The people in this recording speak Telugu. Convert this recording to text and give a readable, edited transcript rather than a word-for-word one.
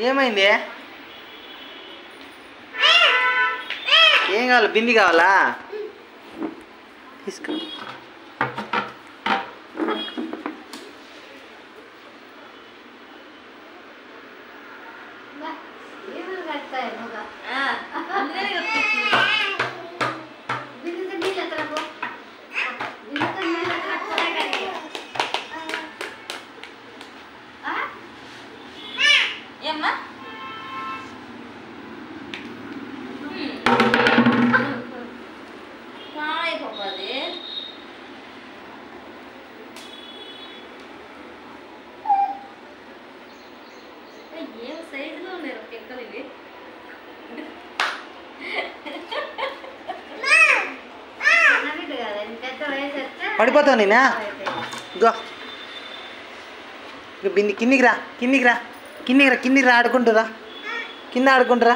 ఏమైంది? ఏం కావాలి? బింది కావాలా? తీసుకో. పడిపోతావు నేనా? గో బింది కిందికి రా, కిందికి రా, కిందికి రా, కిందికి రా, ఆడుకుంటురా, కింద ఆడుకుంటురా.